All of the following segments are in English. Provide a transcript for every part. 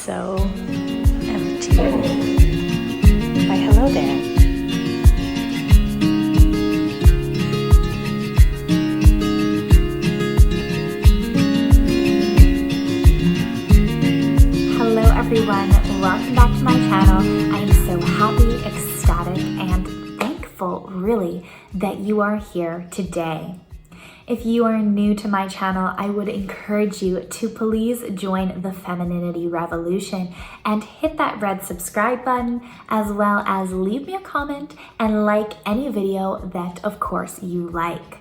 so empty. Why, hello there. Hello everyone, welcome back to my channel. I am so happy, ecstatic, and thankful really that you are here today. If you are new to my channel, I would encourage you to please join the Femininity revolution and hit that red subscribe button, as well as leave me a comment and like any video that of course you like.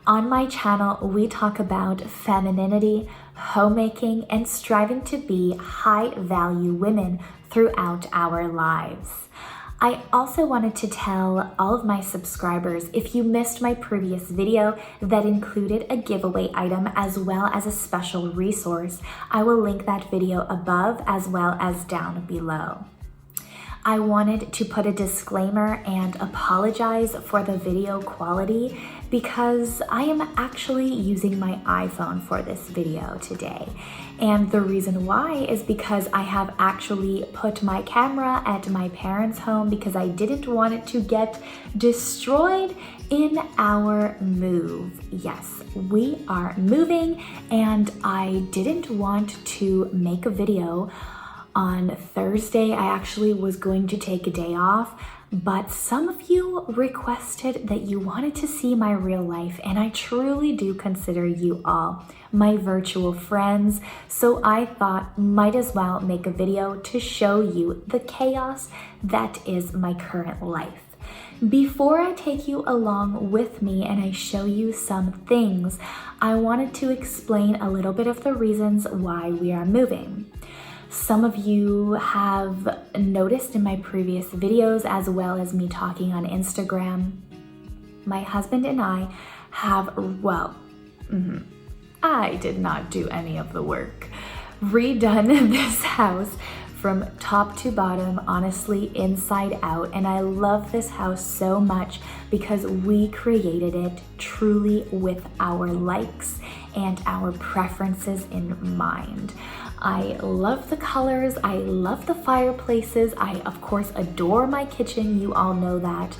On my channel, we talk about femininity, homemaking, and striving to be high value women throughout our lives. I also wanted to tell all of my subscribers, if you missed my previous video that included a giveaway item as well as a special resource, I will link that video above as well as down below. I wanted to put a disclaimer and apologize for the video quality because I am actually using my iPhone for this video today. And the reason why is because I have actually put my camera at my parents' home because I didn't want it to get destroyed in our move. Yes, we are moving and I didn't want to make a video on Thursday. I actually was going to take a day off, but some of you requested that you wanted to see my real life, and I truly do consider you all my virtual friends. So I thought might as well make a video to show you the chaos that is my current life. Before I take you along with me and I show you some things, I wanted to explain a little bit of the reasons why we are moving. Some of you have noticed in my previous videos, as well as me talking on Instagram, my husband and I have, I did not do any of the work, redone this house from top to bottom, honestly, inside out. And I love this house so much because we created it truly with our likes and our preferences in mind. I love the colors, I love the fireplaces, I of course adore my kitchen, you all know that,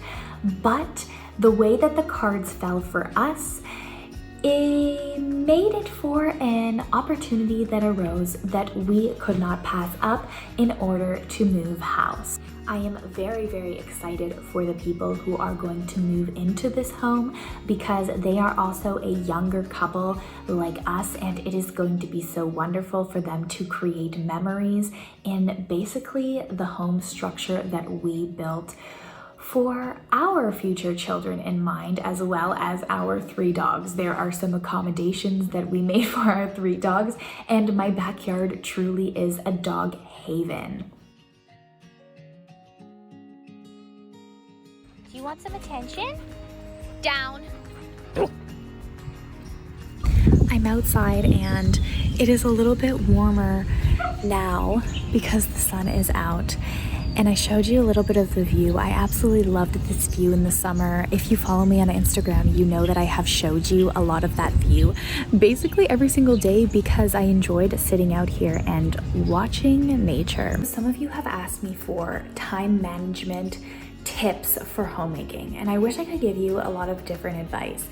but the way that the cards fell for us, it made it for an opportunity that arose that we could not pass up in order to move house. I am very, very excited for the people who are going to move into this home because they are also a younger couple like us, and it is going to be so wonderful for them to create memories in basically the home structure that we built for our future children in mind, as well as our 3 dogs. There are some accommodations that we made for our 3 dogs, and my backyard truly is a dog haven. Do you want some attention? Down. I'm outside and it is a little bit warmer now because the sun is out. And I showed you a little bit of the view. I absolutely loved this view in the summer. If you follow me on Instagram, you know that I have showed you a lot of that view basically every single day because I enjoyed sitting out here and watching nature. Some of you have asked me for time management tips for homemaking, and I wish I could give you a lot of different advice.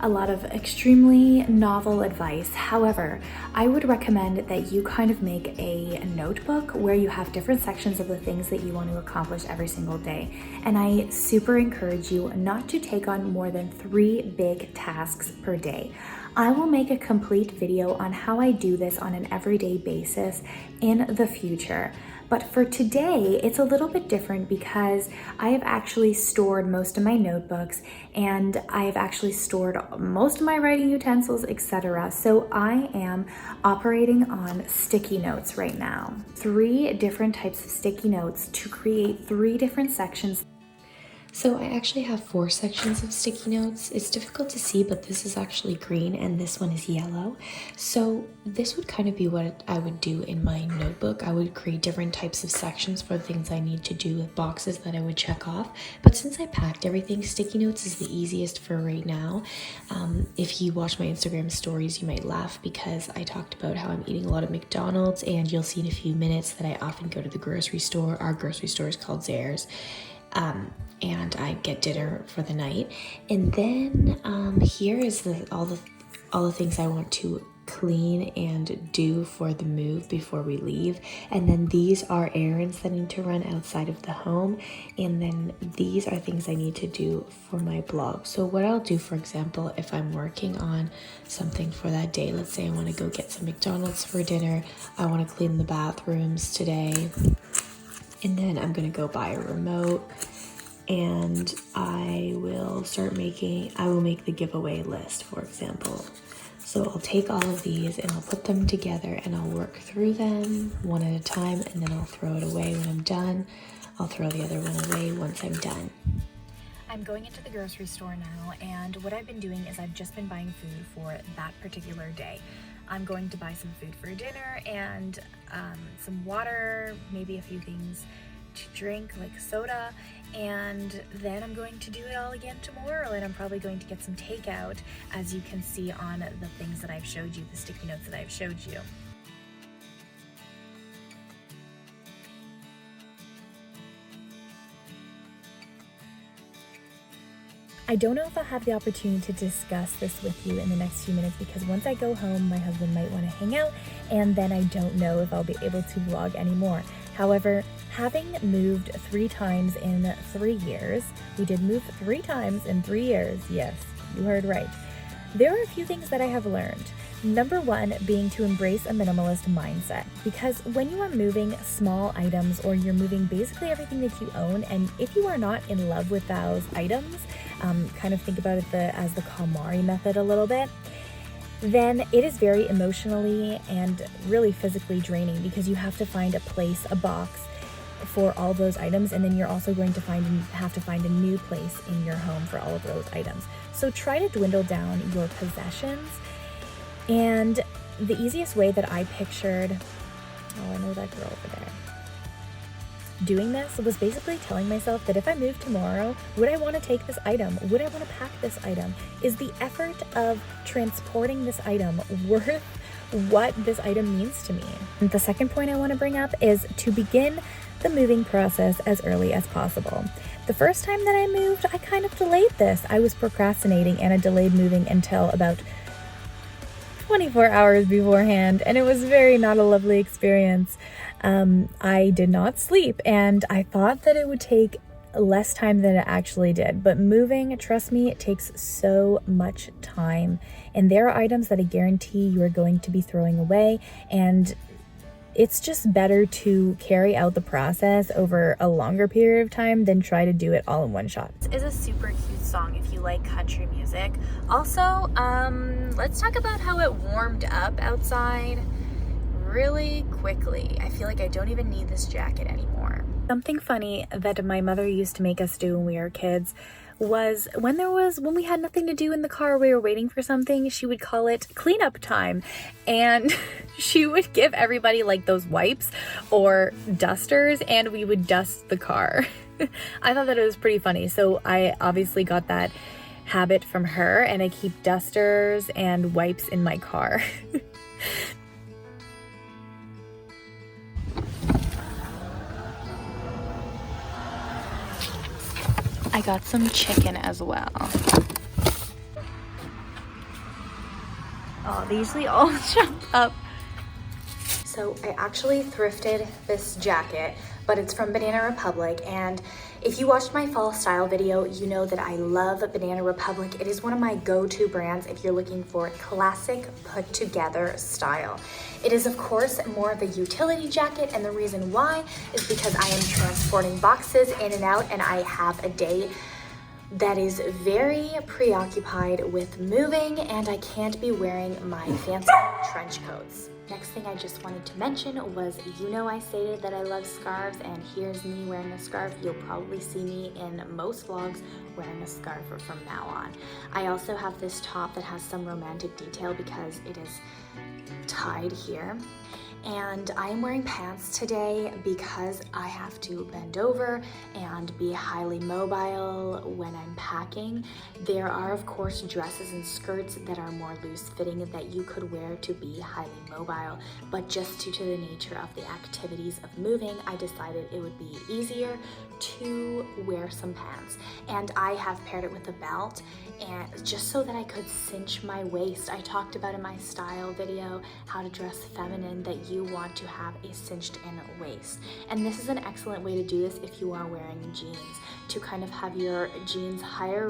A lot of extremely novel advice. However, I would recommend that you kind of make a notebook where you have different sections of the things that you want to accomplish every single day. And I super encourage you not to take on more than 3 big tasks per day. I will make a complete video on how I do this on an everyday basis in the future. But for today, it's a little bit different because I have actually stored most of my notebooks and I have actually stored most of my writing utensils, etc. So I am operating on sticky notes right now. 3 different types of sticky notes to create 3 different sections. So I actually have 4 sections of sticky notes. It's difficult to see, but this is actually green and this one is yellow. So this would kind of be what I would do in my notebook. I would create different types of sections for things I need to do with boxes that I would check off. But since I packed everything, sticky notes is the easiest for right now. If you watch my Instagram stories, you might laugh because I talked about how I'm eating a lot of McDonald's, and you'll see in a few minutes that I often go to the grocery store. Our grocery store is called Zayre's. And I get dinner for the night. And then here is all the things I want to clean and do for the move before we leave. And then these are errands that need to run outside of the home. And then these are things I need to do for my blog. So what I'll do, for example, if I'm working on something for that day, let's say I want to go get some McDonald's for dinner, I want to clean the bathrooms today, and then I'm gonna go buy a remote, and I will make the giveaway list, for example. So I'll take all of these and I'll put them together and I'll work through them one at a time, and then I'll throw it away when I'm done. I'll throw the other one away once I'm done. I'm going into the grocery store now, and what I've been doing is I've just been buying food for that particular day. I'm going to buy some food for dinner and some water, maybe a few things to drink like soda, and then I'm going to do it all again tomorrow, and I'm probably going to get some takeout, as you can see on the things that I've showed you, the sticky notes that I've showed you. I don't know if I'll have the opportunity to discuss this with you in the next few minutes, because once I go home, my husband might want to hang out, and then I don't know if I'll be able to vlog anymore. However, having moved 3 times in 3 years, we did move 3 times in 3 years, yes, you heard right. There are a few things that I have learned. Number 1 being to embrace a minimalist mindset, because when you are moving small items, or you're moving basically everything that you own, and if you are not in love with those items, kind of think about it as the KonMari method a little bit, then it is very emotionally and really physically draining, because you have to find a place, a box for all those items, and then you're also going to have to find a new place in your home for all of those items. So try to dwindle down your possessions. And the easiest way that I pictured, oh, I know that girl over there, doing this was basically telling myself that if I move tomorrow, would I want to take this item? Would I want to pack this item? Is the effort of transporting this item worth what this item means to me? And the second point I want to bring up is to begin the moving process as early as possible. The first time that I moved, I kind of delayed this. I was procrastinating, and I delayed moving until about 24 hours beforehand, and it was very not a lovely experience. I did not sleep, and I thought that it would take less time than it actually did. But moving, trust me, it takes so much time, and there are items that I guarantee you are going to be throwing away, and it's just better to carry out the process over a longer period of time than try to do it all in one shot. This is a super cute song if you like country music. Also, let's talk about how it warmed up outside really quickly. I feel like I don't even need this jacket anymore. Something funny that my mother used to make us do when we were kids was when we had nothing to do in the car, we were waiting for something, she would call it cleanup time, and she would give everybody like those wipes or dusters, and we would dust the car. I thought that it was pretty funny, so I obviously got that habit from her, and I keep dusters and wipes in my car. I got some chicken as well. Oh, they usually all jump up. So I actually thrifted this jacket, but it's from Banana Republic, and if you watched my fall style video, you know that I love Banana Republic. It is one of my go-to brands if you're looking for classic put together style. It is of course more of a utility jacket, and the reason why is because I am transporting boxes in and out, and I have a day that is very preoccupied with moving, and I can't be wearing my fancy trench coats. Next thing I just wanted to mention was, I stated that I love scarves, and here's me wearing a scarf. You'll probably see me in most vlogs wearing a scarf from now on. I also have this top that has some romantic detail because it is tied here. And I am wearing pants today because I have to bend over and be highly mobile when I'm packing. There are, of course, dresses and skirts that are more loose fitting that you could wear to be highly mobile, but just due to the nature of the activities of moving, I decided it would be easier to wear some pants. And I have paired it with a belt, and just so that I could cinch my waist. I talked about in my style video how to dress feminine that you want to have a cinched in waist. And this is an excellent way to do this if you are wearing jeans, to kind of have your jeans higher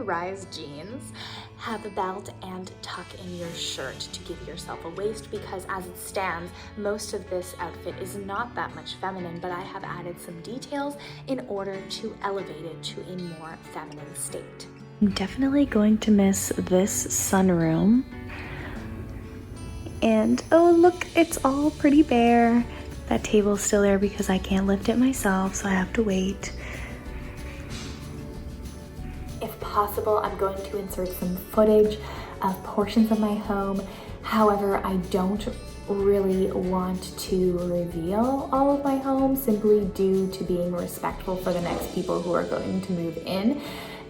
rise jeans, have a belt, and tuck in your shirt to give yourself a waist, because as it stands, most of this outfit is not that much feminine, but I have added some details in order to elevate it to a more feminine state. I'm definitely going to miss this sunroom. And oh look, it's all pretty bare. That table's still there because I can't lift it myself, so I have to wait. If possible, I'm going to insert some footage of portions of my home. However, I don't really want to reveal all of my home, simply due to being respectful for the next people who are going to move in.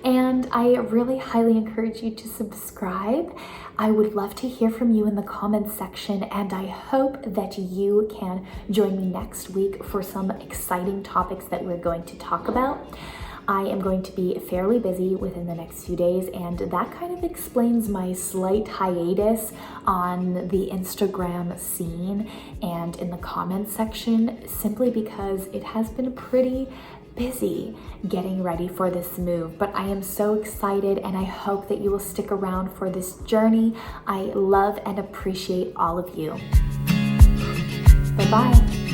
And I really highly encourage you to subscribe. I would love to hear from you in the comments section, and I hope that you can join me next week for some exciting topics that we're going to talk about. I am going to be fairly busy within the next few days, and that kind of explains my slight hiatus on the Instagram scene and in the comments section, simply because it has been pretty busy getting ready for this move. But I am so excited, and I hope that you will stick around for this journey. I love and appreciate all of you. Bye-bye.